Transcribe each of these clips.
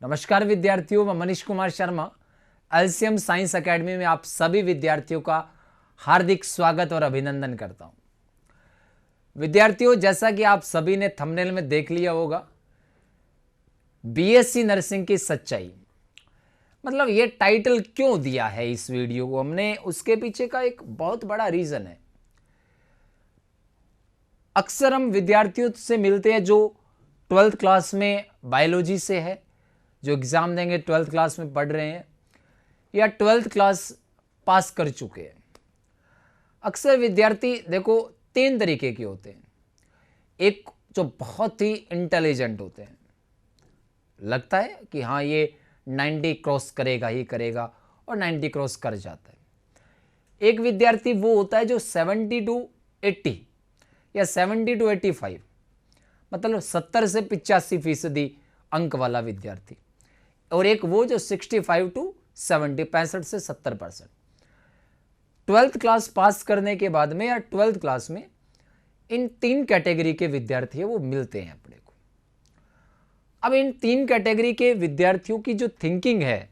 नमस्कार विद्यार्थियों, मैं Manish Kumar Sharma LCM science academy में आप सभी विद्यार्थियों का हार्दिक स्वागत और अभिनंदन करता हूं। विद्यार्थियों, जैसा कि आप सभी ने थंबनेल में देख लिया होगा, बीएससी नर्सिंग की सच्चाई, मतलब ये टाइटल क्यों दिया है इस वीडियो को हमने, उसके पीछे का एक बहुत बड़ा रीजन है। अक्सर हम विद्यार्थियों से मिलते हैं जो 12th क्लास में बायोलॉजी से है, जो एग्ज़ाम देंगे 12th क्लास में पढ़ रहे हैं या 12th क्लास पास कर चुके हैं। अक्सर विद्यार्थी देखो 3 तरीके के होते हैं। एक जो बहुत ही इंटेलिजेंट होते हैं, लगता है कि हाँ ये 90 क्रॉस करेगा ही करेगा और 90 क्रॉस कर जाता है। एक विद्यार्थी वो होता है जो 70 to 80 या 70 to 85, मतलब 70 से 85% अंक वाला विद्यार्थी, और एक वो जो 65 to 70, 65 से 70%। 12th क्लास पास करने के बाद में या 12th क्लास में इन 3 कैटेगरी के विद्यार्थी वो मिलते हैं अपने को। अब इन 3 कैटेगरी के विद्यार्थियों की जो थिंकिंग है,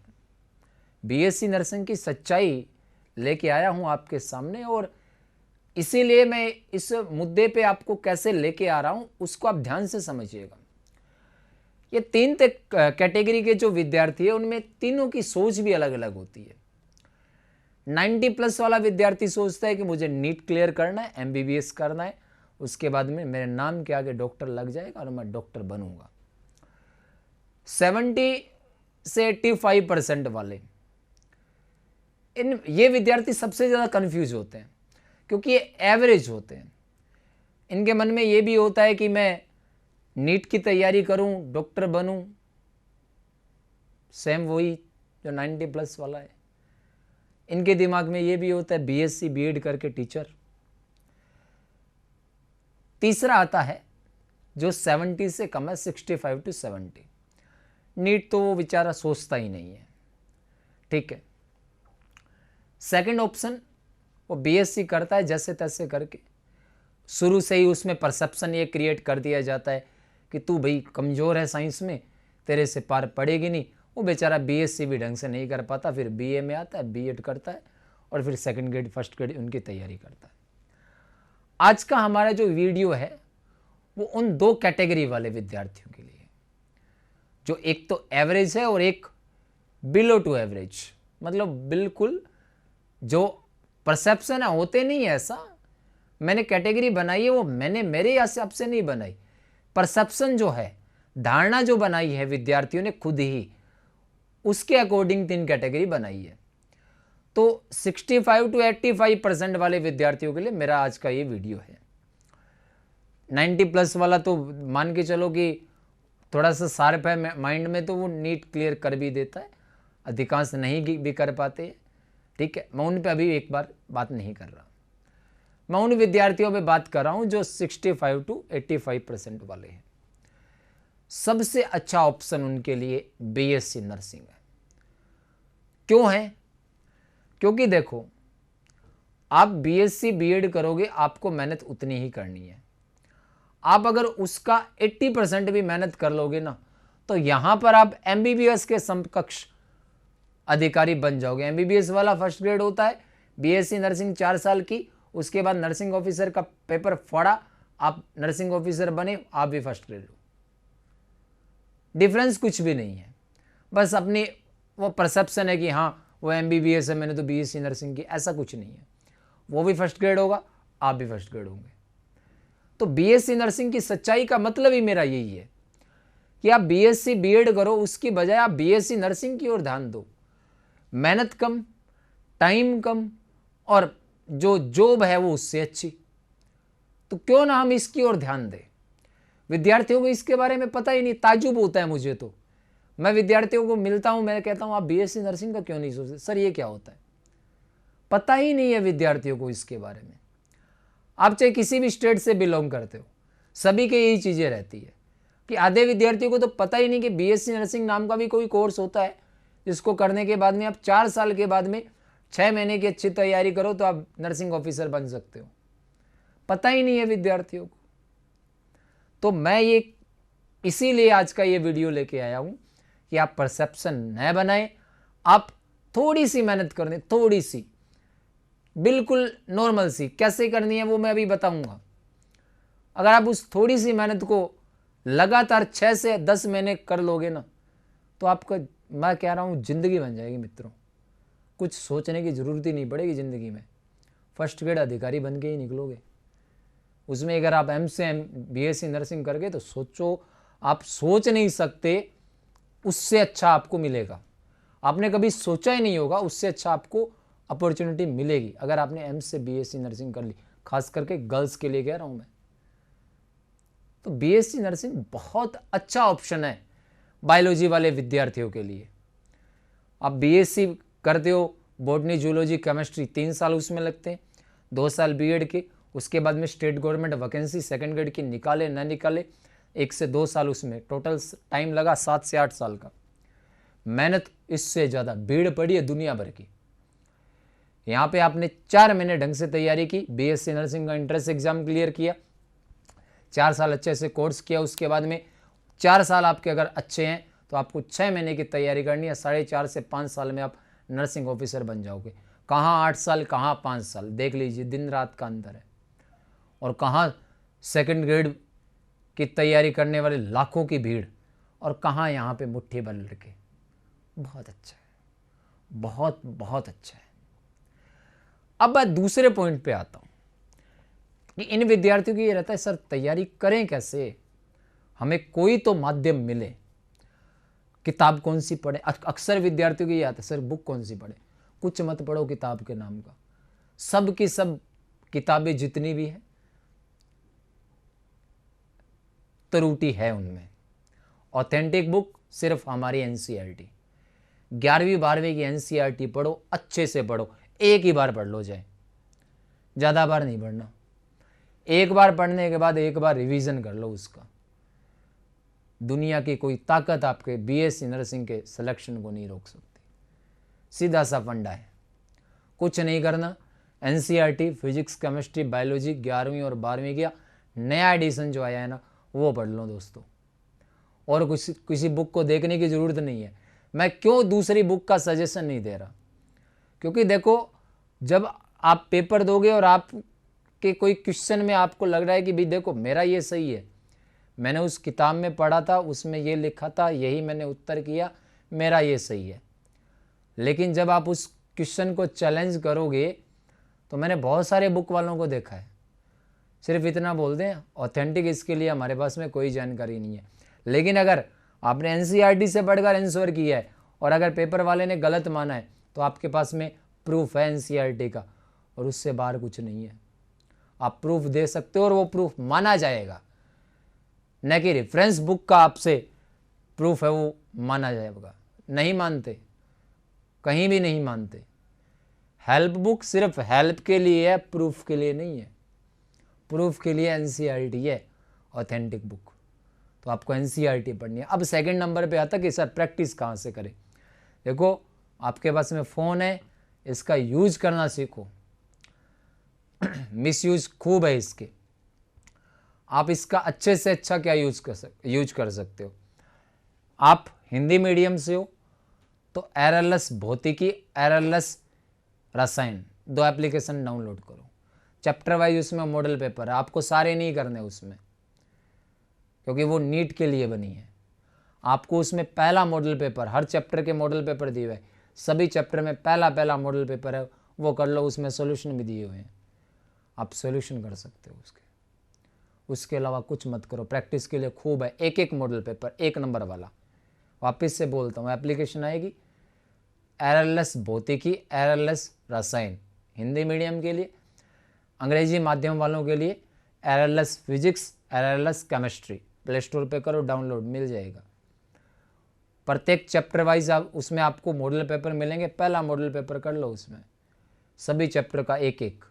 बीएससी नर्सिंग की सच्चाई लेके आया हूं आपके सामने, और इसीलिए मैं इस मुद्दे पे आपको कैसे लेके आ रहा हूं उसको आप ध्यान से समझिएगा। ये 3 कैटेगरी के जो विद्यार्थी है उनमें तीनों की सोच भी अलग अलग होती है। 90+ वाला विद्यार्थी सोचता है कि मुझे नीट क्लियर करना है, एमबीबीएस करना है, उसके बाद में मेरे नाम के आगे डॉक्टर लग जाएगा और मैं डॉक्टर बनूंगा। 70 से 85% वाले ये विद्यार्थी सबसे ज़्यादा कंफ्यूज होते हैं, क्योंकि ये एवरेज होते हैं। इनके मन में ये भी होता है कि मैं नीट की तैयारी करूं, डॉक्टर बनूं, सेम वही जो 90+ वाला है। इनके दिमाग में ये भी होता है बीएससी बीएड करके टीचर। तीसरा आता है जो 70 से कम है, 65 to 70। नीट तो वो बेचारा सोचता ही नहीं है, ठीक है। सेकंड ऑप्शन, वो बीएससी करता है जैसे तैसे करके, शुरू से ही उसमें परसेप्शन ये क्रिएट कर दिया जाता है कि तू भाई कमज़ोर है साइंस में, तेरे से पार पड़ेगी नहीं। वो बेचारा बीएससी भी ढंग से नहीं कर पाता, फिर बीए में आता है, बीएड करता है और फिर सेकंड ग्रेड फर्स्ट ग्रेड उनकी तैयारी करता है। आज का हमारा जो वीडियो है वो उन 2 कैटेगरी वाले विद्यार्थियों के लिए, जो एक तो एवरेज है और एक बिलो टू एवरेज, मतलब बिल्कुल जो परसेप्शन है, होते नहीं है ऐसा। मैंने कैटेगरी बनाई है वो मैंने मेरे हिसाब से नहीं बनाई, परसेप्शन जो है, धारणा जो बनाई है विद्यार्थियों ने खुद ही, उसके अकॉर्डिंग 3 कैटेगरी बनाई है। तो 65 to 85% वाले विद्यार्थियों के लिए मेरा आज का ये वीडियो है। 90+ वाला तो मान के चलो कि थोड़ा सा शार्प है माइंड में, तो वो नीट क्लियर कर भी देता है, अधिकांश नहीं भी कर पाते, ठीक है। मैं उन पर अभी एक बार बात नहीं कर रहा, मैं उन विद्यार्थियों पे बात कर रहा हूं जो 65 to 85% वाले हैं। सबसे अच्छा ऑप्शन उनके लिए बीएससी नर्सिंग है। क्यों है? क्योंकि देखो, आप बीएससी बीएड करोगे, आपको मेहनत उतनी ही करनी है। आप अगर उसका 80% भी मेहनत कर लोगे ना, तो यहां पर आप एमबीबीएस के समकक्ष अधिकारी बन जाओगे। एमबीबीएस वाला फर्स्ट ग्रेड होता है, बीएससी नर्सिंग 4 साल की, उसके बाद नर्सिंग ऑफिसर का पेपर फोड़ा, आप नर्सिंग ऑफिसर बने, आप भी फर्स्ट ग्रेड हो। डिफरेंस कुछ भी नहीं है, बस अपनी वो परसेप्शन है कि हाँ वो एमबीबीएस है, मैंने तो बीएससी नर्सिंग की, ऐसा कुछ नहीं है। वो भी फर्स्ट ग्रेड होगा, आप भी फर्स्ट ग्रेड होंगे। तो बीएससी नर्सिंग की सच्चाई का मतलब ही मेरा यही है कि आप बीएससी बीएड करो, उसकी बजाय आप बीएससी नर्सिंग की ओर ध्यान दो। मेहनत कम, टाइम कम, और जो जॉब है वो उससे अच्छी। तो क्यों ना हम इसकी ओर ध्यान दें। विद्यार्थियों को इसके बारे में पता ही नहीं, ताज्जुब होता है मुझे। तो मैं विद्यार्थियों को मिलता हूं, मैं कहता हूं आप बीएससी नर्सिंग का क्यों नहीं सोचते? सर ये क्या होता है? पता ही नहीं है विद्यार्थियों को इसके बारे में। आप चाहे किसी भी स्टेट से बिलोंग करते हो, सभी के यही चीज़ें रहती है कि आधे विद्यार्थियों को तो पता ही नहीं कि बीएससी नर्सिंग नाम का भी कोई कोर्स होता है, जिसको करने के बाद में आप 4 साल के बाद में 6 महीने की अच्छी तैयारी करो तो आप नर्सिंग ऑफिसर बन सकते हो। पता ही नहीं है विद्यार्थियों को। तो मैं ये इसीलिए आज का ये वीडियो लेके आया हूँ कि आप परसेप्शन न बनाएं, आप थोड़ी सी मेहनत कर दें, थोड़ी सी, बिल्कुल नॉर्मल सी। कैसे करनी है वो मैं अभी बताऊंगा। अगर आप उस थोड़ी सी मेहनत को लगातार 6 से 10 महीने कर लोगे ना, तो आपका, मैं कह रहा हूँ, जिंदगी बन जाएगी मित्रों। कुछ सोचने की जरूरत ही नहीं पड़ेगी जिंदगी में, फर्स्ट ग्रेड अधिकारी बन के ही निकलोगे। उसमें अगर आप एम से BSc नर्सिंग करके, तो सोचो, आप सोच नहीं सकते उससे अच्छा आपको मिलेगा। आपने कभी सोचा ही नहीं होगा उससे अच्छा आपको अपॉर्चुनिटी मिलेगी अगर आपने एम से BSc नर्सिंग कर ली। खास करके गर्ल्स के लिए कह रहा हूं मैं। तो BSc नर्सिंग बहुत अच्छा ऑप्शन है बायोलॉजी वाले विद्यार्थियों के लिए। आप BSc करते हो, बॉटनी, जूलॉजी, केमिस्ट्री, 3 साल उसमें लगते हैं, 2 साल बीएड के। उसके बाद में state government vacancy second grade की निकाले न निकाले, 1 से 2 साल उसमें टोटल टाइम लगा 7 से 8 साल का। मेहनत इससे ज़्यादा भीड़ पड़ी है दुनिया भर की। यहाँ पे आपने 4 महीने ढंग से तैयारी की, BSc नर्सिंग का इंट्रेंस एग्जाम क्लियर किया, 4 साल अच्छे से कोर्स किया। उसके बाद में 4 साल आपके अगर अच्छे हैं तो आपको 6 महीने की तैयारी करनी है। 4.5 से 5 साल में आप नर्सिंग ऑफिसर बन जाओगे। कहाँ 8 साल, कहाँ 5 साल, देख लीजिए, दिन रात का अंतर है। और कहाँ सेकंड ग्रेड की तैयारी करने वाले लाखों की भीड़, और कहाँ यहाँ पे मुट्ठी भर लड़के। बहुत अच्छा है, बहुत बहुत अच्छा है। अब मैं दूसरे पॉइंट पे आता हूँ कि इन विद्यार्थियों की ये रहता है, सर तैयारी करें कैसे, हमें कोई तो माध्यम मिले, किताब कौन सी पढ़े। अक्सर विद्यार्थियों की ये आता है, सर बुक कौन सी पढ़े। कुछ मत पढ़ो किताब के नाम का। सब की सब किताबें जितनी भी है, त्रुटि है उनमें। ऑथेंटिक बुक सिर्फ हमारी NCERT, 11वीं 12वीं की NCERT पढ़ो, अच्छे से पढ़ो, एक ही बार पढ़ लो जाए, ज़्यादा बार नहीं पढ़ना। एक बार पढ़ने के बाद एक बार रिवीजन कर लो उसका। दुनिया की कोई ताकत आपके BSc नर्सिंग के सिलेक्शन को नहीं रोक सकती। सीधा सा फंडा है, कुछ नहीं करना। NCERT फिजिक्स, केमिस्ट्री, बायोलॉजी 11वीं और 12वीं का नया एडिशन जो आया है ना, वो पढ़ लो दोस्तों। और किसी बुक को देखने की ज़रूरत नहीं है। मैं क्यों दूसरी बुक का सजेशन नहीं दे रहा, क्योंकि देखो, जब आप पेपर दोगे और आपके कोई क्वेश्चन में आपको लग रहा है कि भाई देखो मेरा ये सही है, मैंने उस किताब में पढ़ा था, उसमें ये लिखा था, यही मैंने उत्तर किया, मेरा ये सही है। लेकिन जब आप उस क्वेश्चन को चैलेंज करोगे, तो मैंने बहुत सारे बुक वालों को देखा है, सिर्फ इतना बोल दें, ऑथेंटिक इसके लिए हमारे पास में कोई जानकारी नहीं है। लेकिन अगर आपने NCERT से पढ़कर आंसर किया है और अगर पेपर वाले ने गलत माना है, तो आपके पास में प्रूफ है NCERT का, और उससे बाहर कुछ नहीं है। आप प्रूफ दे सकते हो और वो प्रूफ माना जाएगा, न कि रेफरेंस बुक का आपसे प्रूफ है वो माना जाएगा। नहीं मानते, कहीं भी नहीं मानते। हेल्प बुक सिर्फ हेल्प के लिए है, प्रूफ के लिए नहीं है। प्रूफ के लिए NCERT है, ऑथेंटिक बुक। तो आपको NCERT पढ़नी है। अब सेकंड नंबर पे आता कि सर प्रैक्टिस कहाँ से करें। देखो, आपके पास में फ़ोन है, इसका यूज करना सीखो। मिसयूज खूब है इसके। आप इसका अच्छे से अच्छा क्या यूज कर सकते हो। आप हिंदी मीडियम से हो तो RLS भौतिकी, RLS रसायन, 2 एप्लीकेशन डाउनलोड करो। चैप्टर वाइज उसमें मॉडल पेपर है, आपको सारे नहीं करने उसमें, क्योंकि वो नीट के लिए बनी है। आपको उसमें पहला मॉडल पेपर, हर चैप्टर के मॉडल पेपर दिए हुए हैं, सभी चैप्टर में पहला मॉडल पेपर है, वो कर लो। उसमें सॉल्यूशन भी दिए हुए हैं, आप सॉल्यूशन कर सकते हो उसके अलावा कुछ मत करो। प्रैक्टिस के लिए खूब है, एक मॉडल पेपर 1 नंबर वाला। वापस से बोलता हूँ, एप्लीकेशन आएगी RLS भौतिकी, RLS रसायन हिंदी मीडियम के लिए, अंग्रेजी माध्यम वालों के लिए RLS physics, RLS chemistry. Play store पे करो डाउनलोड, मिल जाएगा। प्रत्येक चैप्टर वाइज आप उसमें आपको मॉडल पेपर मिलेंगे, पहला मॉडल पेपर कर लो, उसमें सभी चैप्टर का एक।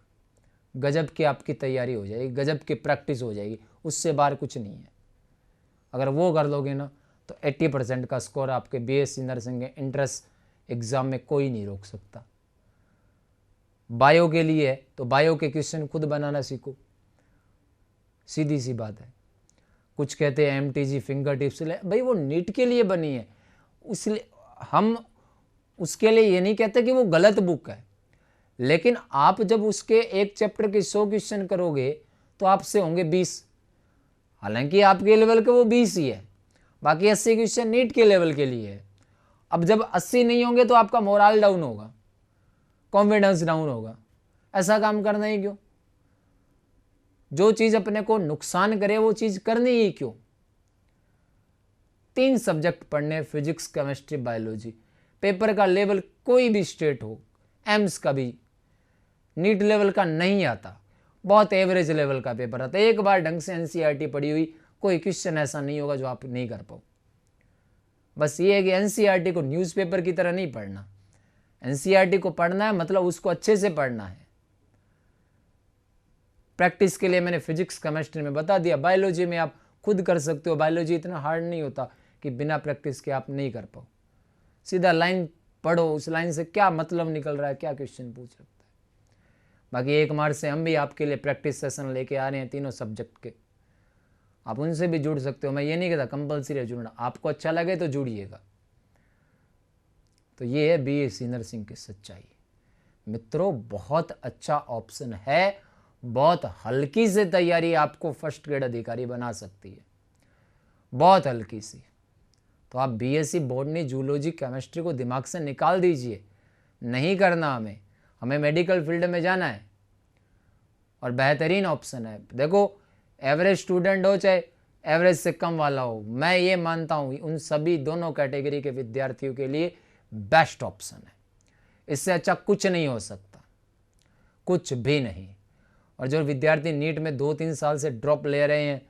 गजब की आपकी तैयारी हो जाएगी, गजब की प्रैक्टिस हो जाएगी, उससे बाहर कुछ नहीं है। अगर वो कर लोगे ना, तो 80% का स्कोर आपके BSc नर्सिंग के इंट्रेंस एग्ज़ाम में कोई नहीं रोक सकता। बायो के लिए है तो बायो के क्वेश्चन खुद बनाना सीखो, सीधी सी बात है। कुछ कहते हैं MTG फिंगर टिप्स ले, भाई वो नीट के लिए बनी है, इसलिए हम उसके लिए ये नहीं कहते कि वो गलत बुक है, लेकिन आप जब उसके एक चैप्टर के 100 क्वेश्चन करोगे तो आपसे होंगे 20। हालांकि आपके लेवल के वो 20 ही है, बाकी 80 क्वेश्चन नीट के लेवल के लिए है। अब जब 80 नहीं होंगे तो आपका मोरल डाउन होगा, कॉन्फिडेंस डाउन होगा। ऐसा काम करना ही क्यों? जो चीज़ अपने को नुकसान करे वो चीज़ करनी ही क्यों? 3 सब्जेक्ट पढ़ने, फिजिक्स, केमिस्ट्री, बायोलॉजी। पेपर का लेवल कोई भी स्टेट हो, एम्स का भी नीट लेवल का नहीं आता, बहुत एवरेज लेवल का पेपर आता है। एक बार ढंग से एनसीईआरटी पढ़ी हुई कोई क्वेश्चन ऐसा नहीं होगा जो आप नहीं कर पाओ। बस ये है कि एनसीईआरटी को न्यूज़पेपर की तरह नहीं पढ़ना। एनसीईआरटी को पढ़ना है मतलब उसको अच्छे से पढ़ना है। प्रैक्टिस के लिए मैंने फिजिक्स केमिस्ट्री में बता दिया, बायोलॉजी में आप खुद कर सकते हो। बायोलॉजी इतना हार्ड नहीं होता कि बिना प्रैक्टिस के आप नहीं कर पाओ। सीधा लाइन पढ़ो, उस लाइन से क्या मतलब निकल रहा है, क्या क्वेश्चन पूछ सकता है। बाकी 1 मार्च से हम भी आपके लिए प्रैक्टिस सेशन लेके आ रहे हैं तीनों सब्जेक्ट के, आप उनसे भी जुड़ सकते हो। मैं ये नहीं कहता कंपलसरी है जुड़ना, आपको अच्छा लगे तो जुड़िएगा। तो ये है बीएससी नर्सिंग की सच्चाई। मित्रों, बहुत अच्छा ऑप्शन है, बहुत हल्की से तैयारी आपको फर्स्ट ग्रेड अधिकारी बना सकती है, बहुत हल्की सी। तो आप बीएससी बॉटनी, जूलॉजी, केमिस्ट्री को दिमाग से निकाल दीजिए। नहीं करना हमें मेडिकल फील्ड में जाना है और बेहतरीन ऑप्शन है। देखो, एवरेज स्टूडेंट हो चाहे एवरेज से कम वाला हो, मैं ये मानता हूँ उन सभी दोनों कैटेगरी के विद्यार्थियों के लिए बेस्ट ऑप्शन है। इससे अच्छा कुछ नहीं हो सकता, कुछ भी नहीं। और जो विद्यार्थी नीट में 2-3 साल से ड्रॉप ले रहे हैं,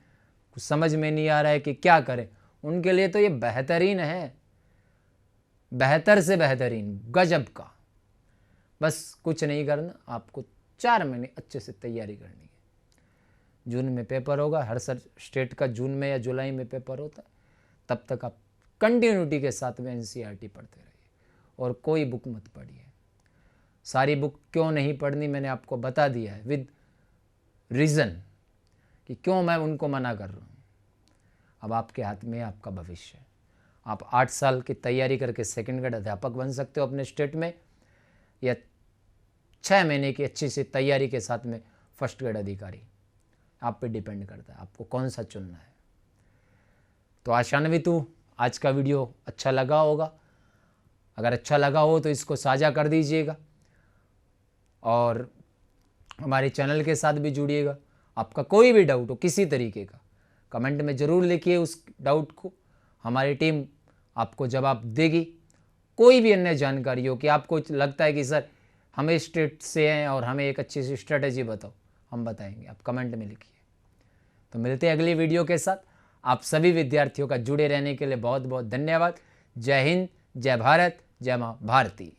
कुछ समझ में नहीं आ रहा है कि क्या करें, उनके लिए तो ये बेहतरीन है, बेहतर से बेहतरीन, गजब का। बस कुछ नहीं करना, आपको 4 महीने अच्छे से तैयारी करनी है। जून में पेपर होगा, हर स्टेट का जून में या जुलाई में पेपर होता है। तब तक आप कंटिन्यूटी के साथ में एनसीईआरटी पढ़ते रहिए और कोई बुक मत पढ़िए। सारी बुक क्यों नहीं पढ़नी मैंने आपको बता दिया है विद रीज़न कि क्यों मैं उनको मना कर रहा हूँ। अब आपके हाथ में आपका भविष्य। आप 8 साल की तैयारी करके सेकंड ग्रेड अध्यापक बन सकते हो अपने स्टेट में, या 6 महीने की अच्छी सी तैयारी के साथ में फर्स्ट ग्रेड अधिकारी। आप पे डिपेंड करता है आपको कौन सा चुनना है। तो आशान्वित हूँ आज का वीडियो अच्छा लगा होगा। अगर अच्छा लगा हो तो इसको साझा कर दीजिएगा और हमारे चैनल के साथ भी जुड़िएगा। आपका कोई भी डाउट हो किसी तरीके का, कमेंट में ज़रूर लिखिए उस डाउट को, हमारी टीम आपको जवाब देगी। कोई भी अन्य जानकारी हो कि आपको लगता है कि सर हमें स्टेट से हैं और हमें एक अच्छी सी स्ट्रेटेजी बताओ, हम बताएंगे, आप कमेंट में लिखिए। तो मिलते हैं अगली वीडियो के साथ। आप सभी विद्यार्थियों का जुड़े रहने के लिए बहुत बहुत धन्यवाद। जय हिंद, जय भारत, जय माँ भारती।